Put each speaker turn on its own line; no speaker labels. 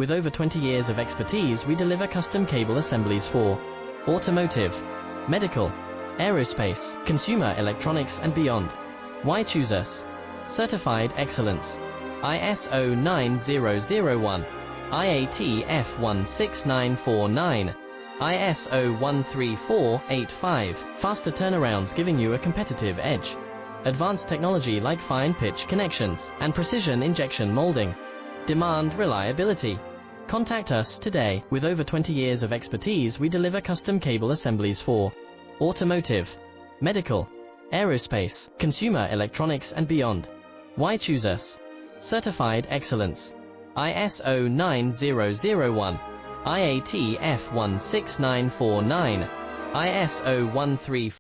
With over 20 years of expertise, we deliver custom cable assemblies for automotive, medical, aerospace, consumer electronics and beyond. Why choose us? Certified excellence. ISO 9001, IATF 16949, ISO 13485. Faster turnarounds giving you a competitive edge. Advanced technology like fine pitch connections and precision injection molding. Demand reliability. Contact us today. With over 20 years of expertise, we deliver custom cable assemblies for automotive, medical, aerospace, consumer electronics and beyond. Why choose us? Certified excellence. ISO 9001, IATF 16949, ISO 13485.